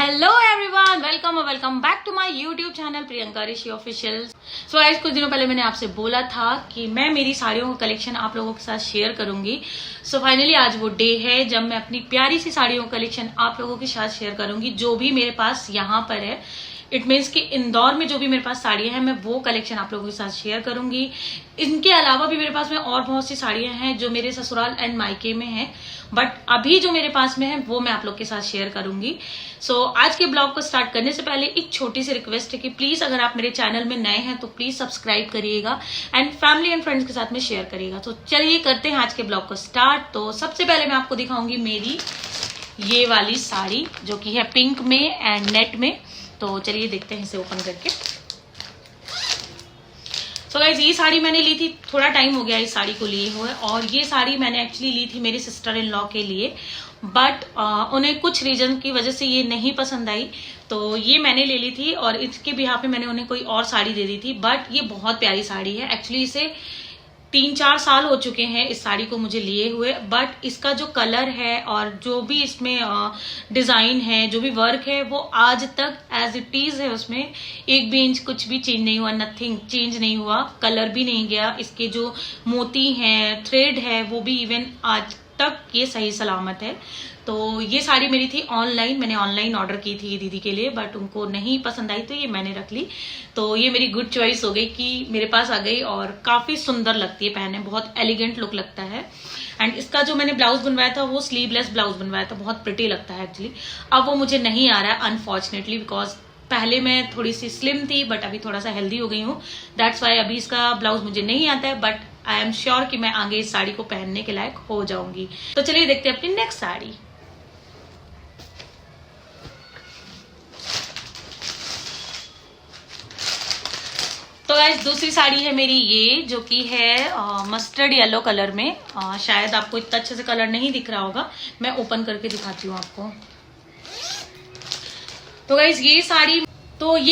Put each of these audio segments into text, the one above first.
Hello everyone, welcome back to my YouTube channel Priyanka Rishi official. So guys, कुछ दिनों पहले मैंने आपसे बोला था कि मैं मेरी साड़ियों का कलेक्शन आप लोगों के साथ शेयर करूंगी। सो फाइनली आज वो डे है जब मैं अपनी प्यारी सी साड़ियों का कलेक्शन आप लोगों के साथ शेयर करूंगी, जो भी मेरे पास यहाँ पर है। इट मीन्स कि इंदौर में जो भी मेरे पास साड़ियां हैं मैं वो कलेक्शन आप लोगों के साथ शेयर करूंगी। इनके अलावा भी मेरे पास में और बहुत सी साड़ियां हैं जो मेरे ससुराल एंड मायके में हैं, बट अभी जो मेरे पास में है वो मैं आप लोग के साथ शेयर करूंगी। सो आज के ब्लॉग को स्टार्ट करने से पहले एक छोटी सी रिक्वेस्ट है कि प्लीज अगर आप मेरे चैनल में नए हैं तो प्लीज सब्सक्राइब करिएगा एंड फैमिली एंड फ्रेंड्स के साथ में शेयर करिएगा। तो चलिए करते हैं आज के ब्लॉग को स्टार्ट। तो सबसे पहले मैं आपको दिखाऊंगी मेरी ये वाली साड़ी जो कि है पिंक में एंड नेट में। तो चलिए देखते हैं इसे ओपन करके। सो गाइज, ये साड़ी मैंने ली थी, थोड़ा टाइम हो गया इस साड़ी को लिए हुए, और ये साड़ी मैंने एक्चुअली ली थी मेरी सिस्टर इन लॉ के लिए, बट उन्हें कुछ रीजन की वजह से ये नहीं पसंद आई, तो ये मैंने ले ली थी और इसके बिहाफ पे मैंने उन्हें कोई और साड़ी दे दी थी। बट ये बहुत प्यारी साड़ी है। एक्चुअली इसे 3-4 साल हो चुके हैं इस साड़ी को मुझे लिए हुए, बट इसका जो कलर है और जो भी इसमें डिजाइन है, जो भी वर्क है, वो आज तक एज इट इज है। उसमें एक भी इंच कुछ भी चेंज नहीं हुआ, नथिंग चेंज नहीं हुआ, कलर भी नहीं गया। इसके जो मोती हैं, थ्रेड है, वो भी इवन आज तक ये सही सलामत है। तो ये साड़ी मेरी थी ऑनलाइन, मैंने ऑनलाइन ऑर्डर की थी दीदी के लिए, बट उनको नहीं पसंद आई तो ये मैंने रख ली। तो ये मेरी गुड चॉइस हो गई कि मेरे पास आ गई, और काफी सुंदर लगती है पहनने, बहुत एलिगेंट लुक लगता है। एंड इसका जो मैंने ब्लाउज बनवाया था वो स्लीवलेस ब्लाउज बनवाया था, बहुत प्रिटी लगता है एक्चुअली। अब वो मुझे नहीं आ रहा है अनफॉर्चुनेटली, बिकॉज पहले मैं थोड़ी सी स्लिम थी बट अभी थोड़ा सा हेल्दी हो गई हूँ। दैट्स वाई अभी इसका ब्लाउज मुझे नहीं आता है, बट आई एम श्योर कि मैं आगे इस साड़ी को पहनने के लायक हो जाऊंगी। तो चलिए देखते हैं अपनी नेक्स्ट साड़ी। तो गाइस, दूसरी साड़ी है मेरी ये, जो कि है मस्टर्ड येलो कलर में। शायद आपको इतना अच्छे से कलर नहीं दिख रहा होगा, मैं ओपन करके दिखाती हूँ आपको। तो गाइस, ये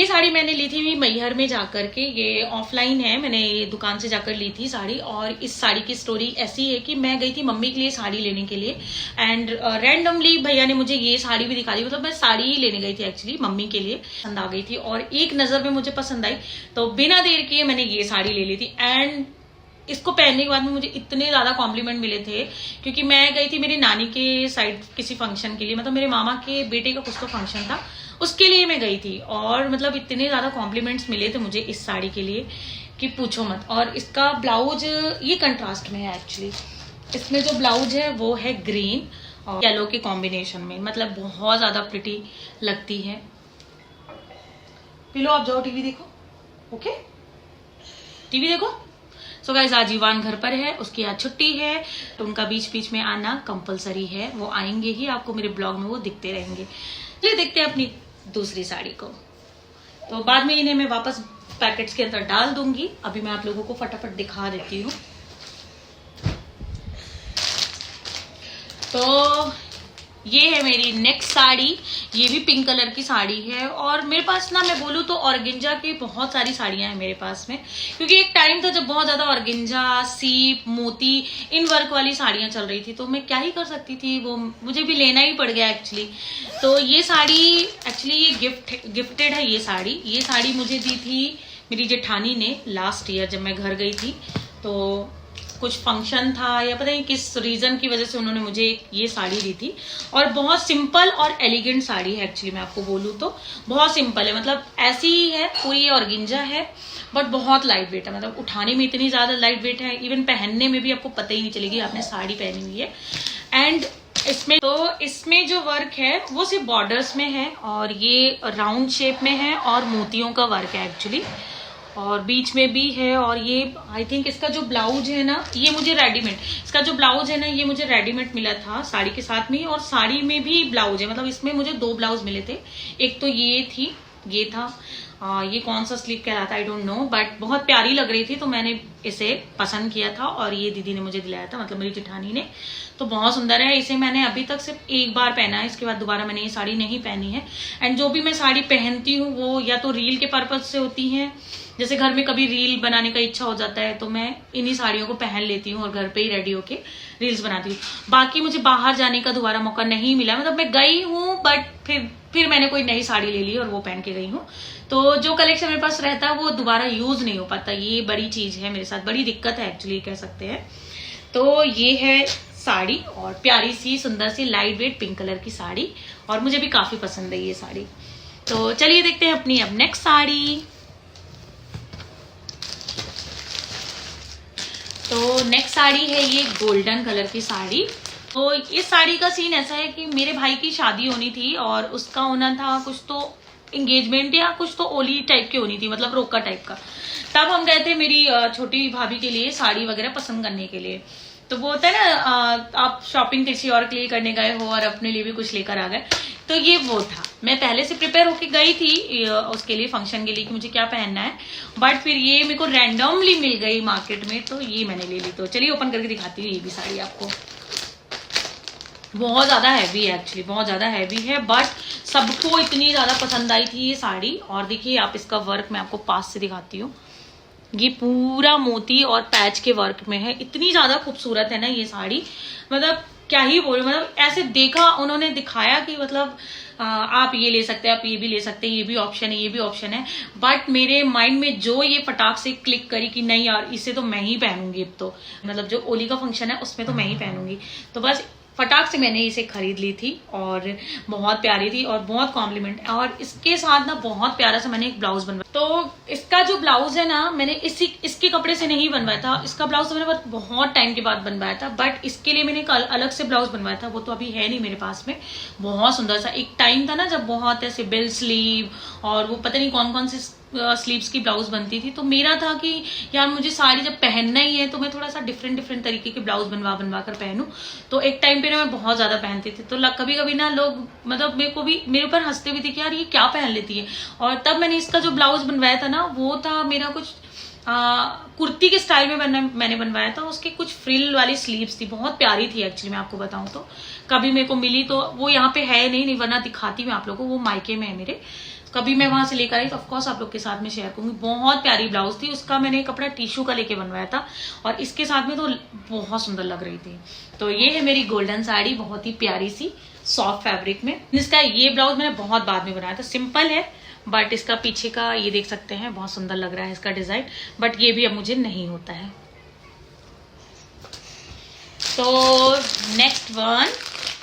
साड़ी मैंने ली थी मैहर में जाकर के। ये ऑफलाइन है, मैंने ये दुकान से जाकर ली थी साड़ी। और इस साड़ी की स्टोरी ऐसी है कि मैं गई थी मम्मी के लिए साड़ी लेने के लिए, एंड रैंडमली भैया ने मुझे ये साड़ी भी दिखा दी। मतलब मैं साड़ी ही लेने गई थी एक्चुअली मम्मी के लिए, पसंद आ गई थी और एक नजर में मुझे पसंद आई, तो बिना देर किए मैंने ये साड़ी ले ली थी। एंड इसको पहनने के बाद में मुझे इतने ज्यादा कॉम्प्लीमेंट मिले थे, क्योंकि मैं गई थी मेरी नानी के साइड किसी फंक्शन के लिए, मतलब मेरे मामा के बेटे का कुछ तो फंक्शन था, उसके लिए मैं गई थी। और मतलब इतने ज्यादा कॉम्प्लीमेंट्स मिले थे मुझे इस साड़ी के लिए कि पूछो मत। और इसका ब्लाउज ये कंट्रास्ट में है एक्चुअली। इसमें जो ब्लाउज है वो है ग्रीन और येलो के कॉम्बिनेशन में, मतलब बहुत ज्यादा प्रिटी लगती है। पिलो, आप जाओ टीवी देखो। ओके, टीवी देखो। सो गाइस, आज ईवान घर पर है, उसकी आज छुट्टी है, तो उनका बीच बीच में आना कंपलसरी है। वो आएंगे ही, आपको मेरे ब्लॉग में वो दिखते रहेंगे। चलिए देखते हैं अपनी दूसरी साड़ी को। तो बाद में इन्हें मैं वापस पैकेट्स के अंदर डाल दूंगी। अभी मैं आप लोगों को फटाफट दिखा देती हूँ। तो ये है मेरी नेक्स्ट साड़ी, ये भी पिंक कलर की साड़ी है। और मेरे पास ना, मैं बोलूँ तो ऑर्गेंजा की बहुत सारी साड़ियां हैं मेरे पास में, क्योंकि एक टाइम था जब बहुत ज्यादा ऑर्गेंजा, सीप, मोती, इन वर्क वाली साड़ियां चल रही थी, तो मैं क्या ही कर सकती थी, वो मुझे भी लेना ही पड़ गया एक्चुअली। तो ये साड़ी एक्चुअली ये गिफ्टेड है। ये साड़ी मुझे दी थी मेरी जेठानी ने लास्ट ईयर, जब मैं घर गई थी। तो कुछ फंक्शन था या पता नहीं किस रीजन की वजह से उन्होंने मुझे ये साड़ी दी थी। और बहुत सिंपल और एलिगेंट साड़ी है एक्चुअली, मैं आपको बोलूँ तो बहुत सिंपल है, मतलब ऐसी ही है, पूरी ये ऑर्गेंजा है बट बहुत लाइट वेट है, मतलब उठाने में इतनी ज्यादा लाइट वेट है, इवन पहनने में भी आपको पता ही नहीं चलेगी आपने साड़ी पहनी हुई है। एंड इसमें जो वर्क है वो सिर्फ बॉर्डर्स में है, और ये राउंड शेप में है और मोतियों का वर्क है एक्चुअली, और बीच में भी है। और ये आई थिंक इसका जो ब्लाउज है ना, ये मुझे रेडीमेड मिला था साड़ी के साथ में, और साड़ी में भी ब्लाउज है, मतलब इसमें मुझे 2 ब्लाउज मिले थे। एक तो ये था ये कौन सा स्लीव कहलाता है आई डोंट नो, बट बहुत प्यारी लग रही थी तो मैंने इसे पसंद किया था, और ये दीदी ने मुझे दिलाया था, मतलब मेरी जेठानी ने। तो बहुत सुंदर है। इसे मैंने अभी तक सिर्फ एक बार पहना है, इसके बाद दोबारा मैंने ये साड़ी नहीं पहनी है। एंड जो भी मैं साड़ी पहनती हूँ वो या तो रील के पर्पज से होती है, जैसे घर में कभी रील बनाने का इच्छा हो जाता है तो मैं इन्हीं साड़ियों को पहन लेती हूँ और घर पे ही रेडी होके रील्स बनाती हूँ। बाकी मुझे बाहर जाने का दोबारा मौका नहीं मिला, मतलब मैं गई हूँ बट फिर फिर मैंने कोई नई साड़ी ले ली और वो पहन के गई हूँ। तो जो कलेक्शन मेरे पास रहता है वो दोबारा यूज नहीं हो पाता, ये बड़ी चीज है मेरे साथ, बड़ी दिक्कत है एक्चुअली कह सकते हैं। तो ये है साड़ी और प्यारी सी सुंदर सी लाइट वेट पिंक कलर की साड़ी, और मुझे भी काफी पसंद है ये साड़ी। तो चलिए देखते हैं अपनी अब नेक्स्ट साड़ी। तो नेक्स्ट साड़ी है ये गोल्डन कलर की साड़ी। तो इस साड़ी का सीन ऐसा है कि मेरे भाई की शादी होनी थी और उसका होना था कुछ तो एंगेजमेंट या कुछ तो ओली टाइप की होनी थी, मतलब रोका टाइप का। तब हम गए थे मेरी छोटी भाभी के लिए साड़ी वगैरह पसंद करने के लिए। तो वो होता है ना, आप शॉपिंग किसी और के लिए करने गए हो और अपने लिए भी कुछ लेकर आ गए, तो ये वो था। मैं पहले से प्रिपेयर होके गई थी उसके लिए, फंक्शन के लिए, कि मुझे क्या पहनना है, बट फिर ये मेरे को रैंडमली मिल गई मार्केट में, तो ये मैंने ले ली। तो चलिए ओपन करके दिखाती हूँ ये भी साड़ी आपको। बहुत ज्यादा हैवी है एक्चुअली, बहुत ज्यादा हैवी है, बट सबको इतनी ज्यादा पसंद आई थी ये साड़ी। और देखिए आप इसका वर्क मैं आपको पास से दिखाती हूँ, ये पूरा मोती और पैच के वर्क में है। इतनी ज्यादा खूबसूरत है ना ये साड़ी, मतलब क्या ही बोलूं, मतलब ऐसे देखा उन्होंने दिखाया कि मतलब आप ये ले सकते हैं, आप ये भी ले सकते हैं, ये भी ऑप्शन है, ये भी ऑप्शन है, बट मेरे माइंड में जो ये फटाक से क्लिक करी कि नहीं यार इसे तो मैं ही पहनूंगी अब तो, मतलब जो ओली का फंक्शन है उसमें तो मैं ही पहनूंगी। तो बस फटाक से मैंने इसे खरीद ली थी और बहुत प्यारी थी और बहुत कॉम्प्लीमेंट। और इसके साथ ना बहुत प्यारा सा मैंने एक ब्लाउज बनवाया। तो इसका जो ब्लाउज है ना, मैंने इसके कपड़े से नहीं बनवाया था, इसका ब्लाउज तो मैंने बहुत टाइम के बाद बनवाया था, बट इसके लिए मैंने एक अलग से ब्लाउज बनवाया था, वो तो अभी है नहीं मेरे पास में। बहुत सुंदर सा एक टाइम था ना जब बहुत ऐसे बेल स्लीव और वो पता नहीं कौन कौन से स्लीव्स की ब्लाउज बनती थी। तो मेरा था कि यार मुझे साड़ी जब पहनना ही है तो मैं थोड़ा सा डिफरेंट तरीके के ब्लाउज बनवा कर पहनूं। तो एक टाइम पे ना मैं बहुत ज्यादा पहनती थी, तो कभी कभी ना लोग मतलब मेरे ऊपर हंसते भी थे कि यार ये क्या पहन लेती है। और तब मैंने इसका जो ब्लाउज बनवाया था ना, वो था मेरा कुछ कुर्ती के स्टाइल में मैंने बनवाया था। उसके कुछ फ्रिल वाली स्लीव्स थी, बहुत प्यारी थी एक्चुअली। मैं आपको बताऊं तो कभी मेरे को मिली तो, वो यहाँ पे है नहीं, वरना दिखाती मैं आप लोगों को, वो मायके में है मेरे। कभी मैं वहां से लेकर आई तो ऑफकोर्स आप लोग के साथ में शेयर करूंगी। बहुत प्यारी ब्लाउज थी, उसका मैंने कपड़ा टिश्यू का लेके बनवाया था और इसके साथ में तो बहुत सुंदर लग रही थी। तो ये है मेरी गोल्डन साड़ी, बहुत ही प्यारी सी सॉफ्ट फैब्रिक में। इसका ये ब्लाउज मैंने बहुत बाद में बनाया था, सिंपल है, बट इसका पीछे का ये देख सकते हैं बहुत सुंदर लग रहा है इसका डिजाइन, बट ये भी अब मुझे नहीं होता है। तो next one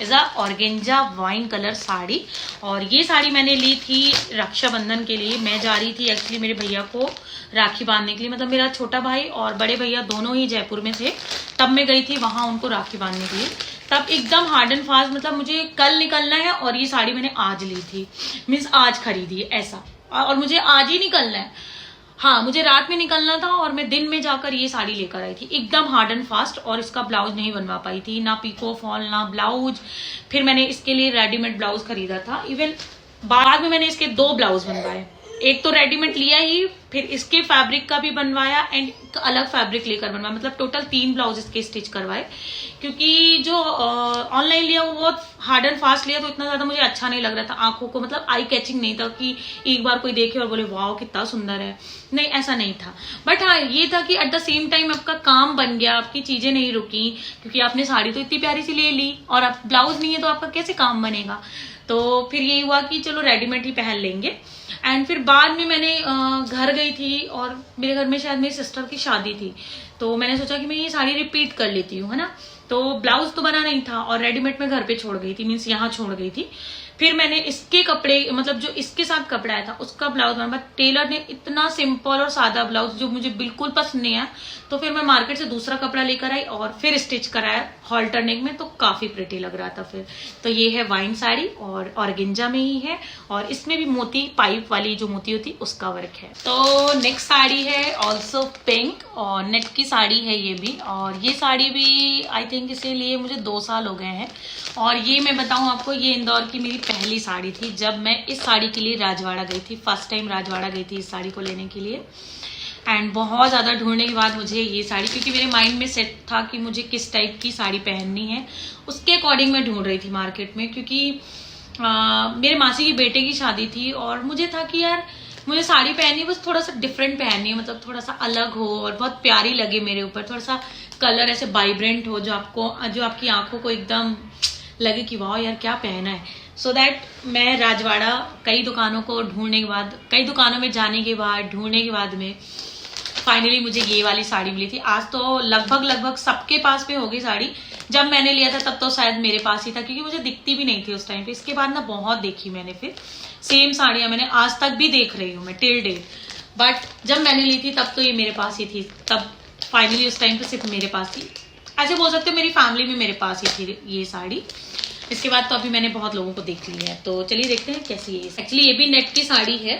is a organza wine colour sari, और ये साड़ी मैंने ली थी रक्षाबंधन के लिए। मैं जा रही थी एक्चुअली मेरे भैया को राखी बांधने के लिए, मतलब मेरा छोटा भाई और बड़े भैया दोनों ही जयपुर में थे, तब मैं गई थी वहां उनको राखी बांधने के लिए। तब एकदम हार्ड एंड फास्ट, मतलब मुझे कल निकलना है और ये साड़ी मैंने आज ली थी, मीन्स आज खरीदी है ऐसा, और मुझे आज ही निकलना है। हाँ, मुझे रात में निकलना था और मैं दिन में जाकर ये साड़ी लेकर आई थी, एकदम हार्ड एंड फास्ट। और इसका ब्लाउज नहीं बनवा पाई थी, ना पीको फॉल ना ब्लाउज। फिर मैंने इसके लिए रेडीमेड ब्लाउज खरीदा था, इवन बाद में मैंने इसके 2 ब्लाउज बनवाए। एक तो रेडीमेड लिया ही, फिर इसके फैब्रिक का भी बनवाया एंड अलग फैब्रिक लेकर बनवाया, मतलब टोटल 3 ब्लाउज इसके स्टिच करवाए। क्योंकि जो ऑनलाइन लिया वो बहुत हार्ड एंड फास्ट लिया, तो इतना ज्यादा मुझे अच्छा नहीं लग रहा था आंखों को, मतलब आई कैचिंग नहीं था कि एक बार कोई देखे और बोले वाह कितना सुंदर है, नहीं ऐसा नहीं था। बट हाँ ये था कि एट द सेम टाइम आपका काम बन गया, आपकी चीजें नहीं रुकी, क्योंकि आपने साड़ी तो इतनी प्यारी सी ले ली और आप ब्लाउज नहीं है तो आपका कैसे काम बनेगा। तो फिर यही हुआ कि चलो रेडीमेड ही पहन लेंगे। एंड फिर बाद में मैंने घर गई थी और मेरे घर में शायद मेरी सिस्टर की शादी थी, तो मैंने सोचा कि मैं ये साड़ी रिपीट कर लेती हूँ, है ना। तो ब्लाउज तो बना नहीं था और रेडीमेड में घर पे छोड़ गई थी, मीन्स यहाँ छोड़ गई थी। फिर मैंने इसके कपड़े, मतलब जो इसके साथ कपड़ा आया था उसका ब्लाउज बनवा। टेलर ने इतना सिंपल और सादा ब्लाउज जो मुझे बिल्कुल पसंद नहीं आया, तो फिर मैं मार्केट से दूसरा कपड़ा लेकर आई और फिर स्टिच कराया हॉल्टर नेक में, तो काफी प्रिटी लग रहा था फिर। तो ये है वाइन साड़ी और ऑर्गेंजा में ही है, और इसमें भी मोती पाइप वाली जो मोती होती उसका वर्क है। तो नेक्स्ट साड़ी है ऑल्सो पिंक और नेट की साड़ी है ये भी, और ये साड़ी भी आई थिंक इसे लिए मुझे 2 साल हो गए हैं। और ये मैं बताऊं आपको, ये इंदौर की मेरी पहली साड़ी थी जब मैं इस साड़ी के लिए राजवाड़ा गई थी। फर्स्ट टाइम राजवाड़ा गई थी इस साड़ी को लेने के लिए, एंड बहुत ज़्यादा ढूंढने के बाद मुझे ये साड़ी, क्योंकि मेरे माइंड में सेट था कि मुझे किस टाइप की साड़ी पहननी है, उसके अकॉर्डिंग मैं ढूंढ रही थी मार्केट में। क्योंकि मेरे मासी के बेटे की शादी थी और मुझे था कि यार मुझे साड़ी पहननी बस थोड़ा सा डिफरेंट पहननी है, मतलब थोड़ा सा अलग हो और बहुत प्यारी लगे मेरे ऊपर, थोड़ा सा कलर ऐसे वाइब्रेंट हो जो आपकी आंखों को एकदम लगे कि वाह यार क्या पहना है। सो दैट मैं राजवाड़ा कई दुकानों को ढूंढने के बाद, कई दुकानों में जाने के बाद, ढूंढने के बाद में फाइनली मुझे ये वाली साड़ी मिली थी। आज तो लगभग सबके पास में होगी साड़ी। जब मैंने लिया था तब तो शायद मेरे पास ही था, क्योंकि मुझे दिखती भी नहीं थी उस टाइम पे। इसके बाद ना बहुत देखी मैंने, फिर सेम साड़ियां मैंने आज तक भी देख रही हूँ मैं टिल डेट। बट जब मैंने ली थी तब तो ये मेरे पास ही थी, तब फाइनली उस टाइम पे सिर्फ मेरे पास थी। ऐसे बोल सकते हो मेरी फैमिली में मेरे पास ही थी ये साड़ी। इसके बाद तो अभी मैंने बहुत लोगों को देख ली है। तो चलिए देखते हैं कैसी है। एक्चुअली ये भी नेट की साड़ी है,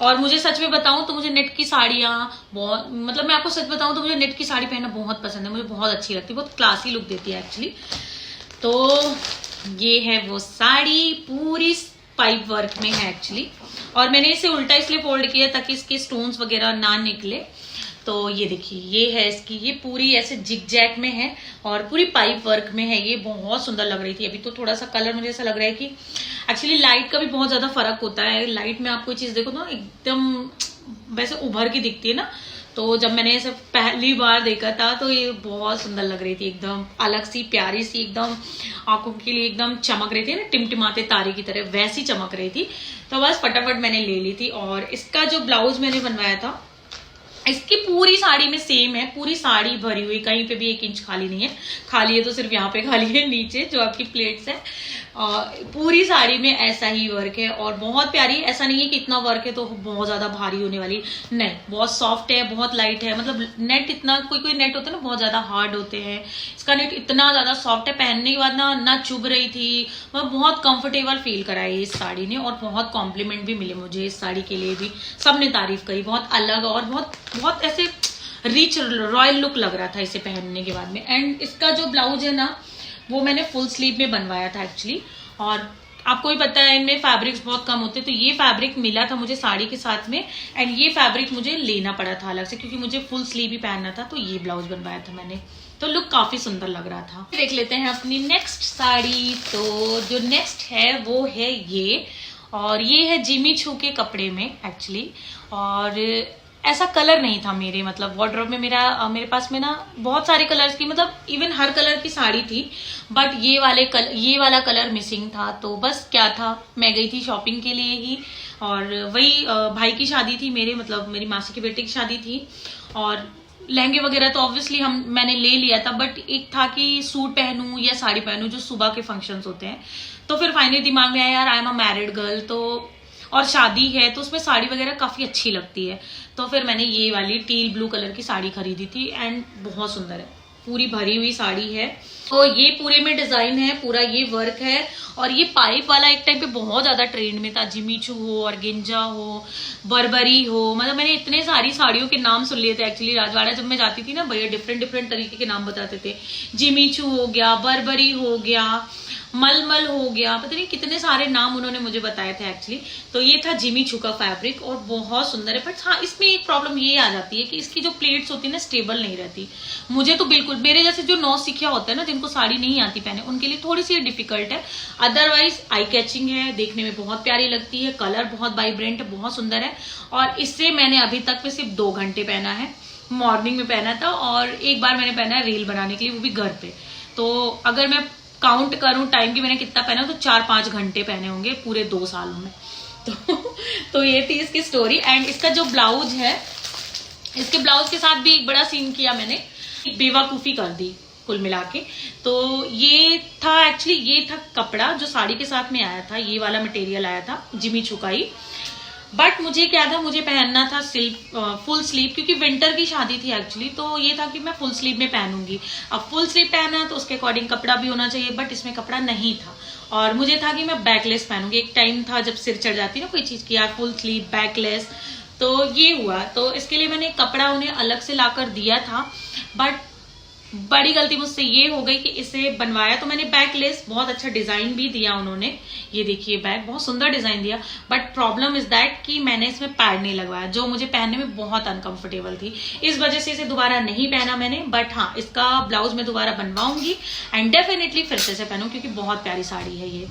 और मुझे सच में बताऊं तो मुझे नेट की साड़ियाँ बहुत, मतलब मैं आपको सच बताऊं तो मुझे नेट की साड़ी पहनना बहुत पसंद है, मुझे बहुत अच्छी लगती है, बहुत क्लासी लुक देती है एक्चुअली। तो ये है वो साड़ी, पूरी पाइप वर्क में है एक्चुअली, और मैंने इसे उल्टा इसलिए फोल्ड किया ताकि इसके स्टोन्स वगैरह ना निकले। तो ये देखिए, ये है इसकी, ये पूरी ऐसे जिग जैग में है और पूरी पाइप वर्क में है। ये बहुत सुंदर लग रही थी। अभी तो थोड़ा सा कलर मुझे ऐसा लग रहा है कि एक्चुअली लाइट का भी बहुत ज्यादा फर्क होता है। लाइट में आप कोई चीज देखो ना एकदम वैसे उभर के दिखती है ना, तो जब मैंने इसे पहली बार देखा था तो ये बहुत सुंदर लग रही थी, एकदम अलग सी प्यारी सी, एकदम आंखों के लिए एकदम चमक रही थी ना, टिमटिमाते तारे की तरह वैसी चमक रही थी। तो बस फटाफट मैंने ले ली थी। और इसका जो ब्लाउज मैंने बनवाया था, इसकी पूरी साड़ी में सेम है, पूरी साड़ी भरी हुई, कहीं पे भी 1 इंच खाली नहीं है। खाली है तो सिर्फ यहाँ पे खाली है, नीचे जो आपकी प्लेट्स है। पूरी साड़ी में ऐसा ही वर्क है और बहुत प्यारी। ऐसा नहीं है कि इतना वर्क है तो बहुत ज्यादा भारी होने वाली, नहीं, बहुत सॉफ्ट है, बहुत लाइट है। मतलब नेट इतना, कोई नेट होता है ना बहुत ज्यादा हार्ड होते हैं, इसका नेट इतना ज्यादा सॉफ्ट है, पहनने के बाद ना चुभ रही थी। मतलब बहुत कंफर्टेबल फील कराई इस साड़ी ने, और बहुत कॉम्प्लीमेंट भी मिले मुझे इस साड़ी के लिए भी। सबने तारीफ करी, बहुत अलग और बहुत ऐसे रिच रॉयल लुक लग रहा था इसे पहनने के बाद में। एंड इसका जो ब्लाउज है ना, वो मैंने फुल स्लीव में बनवाया था एक्चुअली। और आपको भी पता है इनमें फैब्रिक्स बहुत कम होते हैं, तो ये फैब्रिक मिला था मुझे साड़ी के साथ में, एंड ये फैब्रिक मुझे लेना पड़ा था अलग से, क्योंकि मुझे फुल स्लीव ही पहनना था। तो ये ब्लाउज बनवाया था मैंने, तो लुक काफी सुंदर लग रहा था। देख लेते हैं अपनी नेक्स्ट साड़ी। तो जो नेक्स्ट है वो है ये, और ये है जिमी चू के कपड़े में एक्चुअली। और ऐसा कलर नहीं था मेरे, मतलब वार्डरोब में मेरे पास में ना बहुत सारे कलर्स की, मतलब इवन हर कलर की साड़ी थी, बट ये वाला कलर मिसिंग था। तो बस क्या था, मैं गई थी शॉपिंग के लिए ही, और वही भाई की शादी थी मेरे, मतलब मेरी मासी के बेटे की शादी थी। और लहंगे वगैरह तो ऑब्वियसली मैंने ले लिया था, बट एक था कि सूट पहनूं या साड़ी पहनूं, जो सुबह के फंक्शंस होते हैं। तो फिर फाइनली दिमाग में आया, यार I am a married girl, तो और शादी है तो उसमें साड़ी वगैरह काफी अच्छी लगती है। तो फिर मैंने ये वाली टील ब्लू कलर की साड़ी खरीदी थी, एंड बहुत सुंदर है, पूरी भरी हुई साड़ी है। तो ये पूरे में डिजाइन है, पूरा ये वर्क है। और ये पाइप वाला एक टाइम पे बहुत ज्यादा ट्रेंड में था, जिमी चू हो, ऑर्गेंजा हो, बर्बरी हो, मतलब मैंने इतने सारी साड़ियों के नाम सुन लिए थे एक्चुअली। राजवाड़ा जब मैं जाती थी ना, भैया डिफरेंट तरीके के नाम बताते थे। जिमी चू हो गया, बर्बरी हो गया, मलमल हो गया, पता नहीं कितने सारे नाम उन्होंने मुझे बताए थे एक्चुअली। तो ये था जिमी चू का फैब्रिक, और बहुत सुंदर है। बट हाँ, इसमें एक प्रॉब्लम ये आ जाती है कि इसकी जो प्लेट्स होती है ना, स्टेबल नहीं रहती। मुझे तो बिल्कुल, मेरे जैसे जो नौसिखिया होता है ना, जिनको साड़ी नहीं आती पहने, उनके लिए थोड़ी सी डिफिकल्ट है। अदरवाइज आई कैचिंग है, देखने में बहुत प्यारी लगती है, कलर बहुत वाइब्रेंट है, बहुत सुंदर है। और इससे मैंने अभी तक में सिर्फ 2 घंटे पहना है, मॉर्निंग में पहना था, और एक बार मैंने पहना है रील बनाने के लिए, वो भी घर पे। तो अगर मैं काउंट करूं टाइम की मैंने कितना पहना, तो 4-5 घंटे पहने होंगे पूरे 2 सालों में। तो ये थी इसकी स्टोरी। एंड इसका जो ब्लाउज है, इसके ब्लाउज के साथ भी एक बड़ा सीन किया मैंने, बेवकूफी कर दी कुल मिला के। तो ये था एक्चुअली, ये था कपड़ा जो साड़ी के साथ में आया था, ये वाला मटेरियल आया था जिमी चू का ही। बट मुझे क्या था, मुझे पहनना था फुल स्लीव, क्योंकि विंटर की शादी थी एक्चुअली। तो ये था कि मैं फुल स्लीव में पहनूंगी। अब फुल स्लीव पहना तो उसके अकॉर्डिंग कपड़ा भी होना चाहिए, बट इसमें कपड़ा नहीं था। और मुझे था कि मैं बैकलेस पहनूंगी। एक टाइम था जब सिर चढ़ जाती ना कोई चीज की, यार फुल स्लीव बैकलेस, तो ये हुआ। तो इसके लिए मैंने कपड़ा उन्हें अलग से लाकर दिया था, बट बड़ी गलती मुझसे ये हो गई कि इसे बनवाया तो मैंने बैकलेस, बहुत अच्छा डिजाइन भी दिया उन्होंने, ये देखिए बैक बहुत सुंदर डिजाइन दिया। बट प्रॉब्लम इज दैट कि मैंने इसमें पैड नहीं लगवाया, जो मुझे पहनने में बहुत अनकंफर्टेबल थी। इस वजह से इसे दोबारा नहीं पहना मैंने। बट हाँ, इसका ब्लाउज मैं दोबारा बनवाऊंगी एंड डेफिनेटली फिर से पहनूं, क्योंकि बहुत प्यारी साड़ी है ये।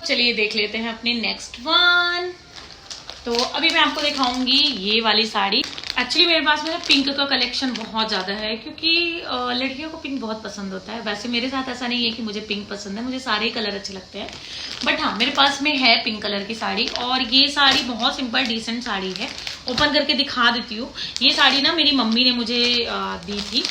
चलिए देख लेते हैं अपनी नेक्स्ट वन। तो अभी मैं आपको दिखाऊंगी ये वाली साड़ी। एक्चुअली मेरे पास में पिंक का कलेक्शन बहुत ज़्यादा है, क्योंकि लड़कियों को पिंक बहुत पसंद होता है। वैसे मेरे साथ ऐसा नहीं है कि मुझे पिंक पसंद है, मुझे सारे ही कलर अच्छे लगते हैं। बट हाँ, मेरे पास में है पिंक कलर की साड़ी, और ये साड़ी बहुत सिंपल डिसेंट साड़ी है। ओपन करके दिखा देती हूँ। ये साड़ी ना मेरी मम्मी ने मुझे दी थी,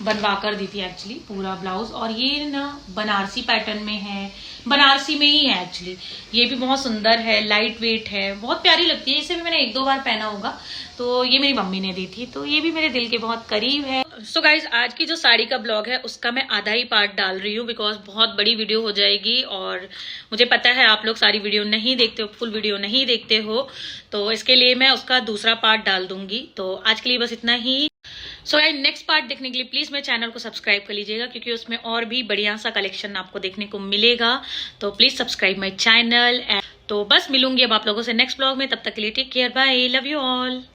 बनवा कर दी थी एक्चुअली, पूरा ब्लाउज। और ये ना बनारसी पैटर्न में है, बनारसी में ही है एक्चुअली। ये भी बहुत सुंदर है, लाइट वेट है, बहुत प्यारी लगती है। इसे भी मैंने 1-2 बार पहना होगा। तो ये मेरी मम्मी ने दी थी, तो ये भी मेरे दिल के बहुत करीब है। सो गाइज, आज की जो साड़ी का ब्लॉग है उसका मैं आधा ही पार्ट डाल रही हूँ, बिकॉज बहुत बड़ी वीडियो हो जाएगी। और मुझे पता है आप लोग सारी वीडियो नहीं देखते हो, फुल वीडियो नहीं देखते हो, तो इसके लिए मैं उसका दूसरा पार्ट डाल दूंगी। तो आज के लिए बस इतना ही। सो गाइस, नेक्स्ट पार्ट देखने के लिए प्लीज मेरे चैनल को सब्सक्राइब कर लीजिएगा, क्योंकि उसमें और भी बढ़िया सा कलेक्शन आपको देखने को मिलेगा। तो प्लीज सब्सक्राइब माई चैनल। तो बस मिलूंगी अब आप लोगों से नेक्स्ट ब्लॉग में। तब तक के लिए take care, bye, love you all.